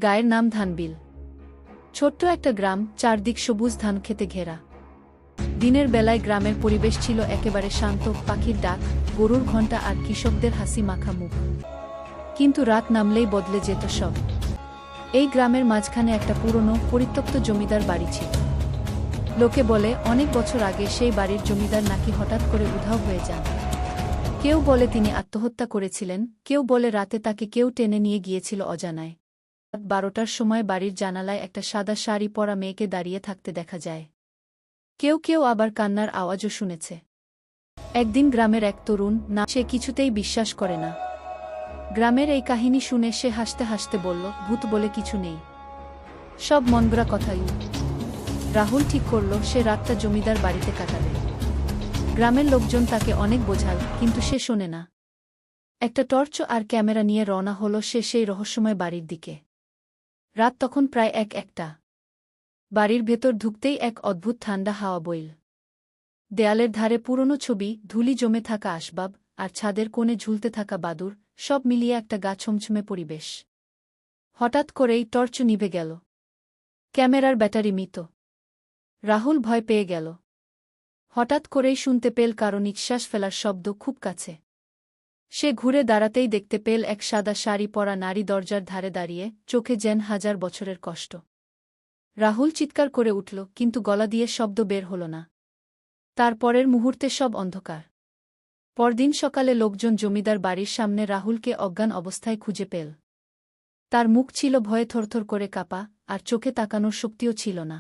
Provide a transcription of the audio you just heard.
গায়ের নাম ধানবিল। ছোট্ট একটা গ্রাম, চারদিক সবুজ ধান খেতে ঘেরা। দিনের বেলায় গ্রামের পরিবেশ ছিল একেবারে শান্ত, পাখির ডাক, গরুর ঘণ্টা আর কৃষকদের হাসি মাখা মুখ। কিন্তু রাত নামলেই বদলে যেত সব। এই গ্রামের মাঝখানে একটা পুরনো, পরিত্যক্ত জমিদার বাড়ি ছিল। লোকে বলে অনেক বছর আগে সেই বাড়ির জমিদার নাকি হঠাৎ করে উধাও হয়ে যান। কেউ বলে তিনি আত্মহত্যা করেছিলেন, কেউ বলে রাতে তাকে কেউ টেনে নিয়ে গিয়েছিল অজানায়। রাত 12টার সময় বাড়ির জানালায় একটা সাদা শাড়ি পরা মেয়েকে দাঁড়িয়ে থাকতে দেখা যায়। কেউ কেউ আবার কান্নার আওয়াজও শুনেছে। একদিন গ্রামের এক তরুণ, না সে কিছুতেই বিশ্বাস করে না। গ্রামের এই কাহিনী শুনে সে হাসতে হাসতে বলল, ভূত বলে কিছু নেই, সব মনগড়া কথাই। রাহুল ঠিক করল সে রাতটা জমিদার বাড়িতে কাটাবে। গ্রামের লোকজন তাকে অনেক বোঝাল, কিন্তু সে শোনে না। একটা টর্চ আর ক্যামেরা নিয়ে রওনা হলো সে সেই রহস্যময় বাড়ির দিকে। রাত তখন প্রায় একটা। বাড়ির ভেতর ঢুকতেই এক অদ্ভুত ঠান্ডা হাওয়া বইল। দেয়ালের ধারে পুরনো ছবি, ধুলি জমে থাকা আসবাব, আর ছাদের কোণে ঝুলতে থাকা বাদুর, সব মিলিয়ে একটা গা ছমছমে পরিবেশ। হঠাৎ করেই টর্চ নিভে গেল। ক্যামেরার ব্যাটারি মৃত। রাহুল ভয় পেয়ে গেল। হঠাৎ করেই শুনতে পেল কারো নিঃশ্বাস ফেলার শব্দ খুব কাছে। সে ঘুরে দাঁড়াতেই দেখতে পেল এক সাদা শাড়ি পরা নারী দরজার ধারে দাঁড়িয়ে, চোখে যেন 1000 বছরের কষ্ট। রাহুল চিৎকার করে উঠল, কিন্তু গলা দিয়ে শব্দ বের হল না। তার পরের মুহূর্তে সব অন্ধকার। পরদিন সকালে লোকজন জমিদার বাড়ির সামনে রাহুলকে অজ্ঞান অবস্থায় খুঁজে পেল। তার মুখ ছিল ভয়ে থরথর করে কাঁপা, আর চোখে তাকানোর শক্তিও ছিল না।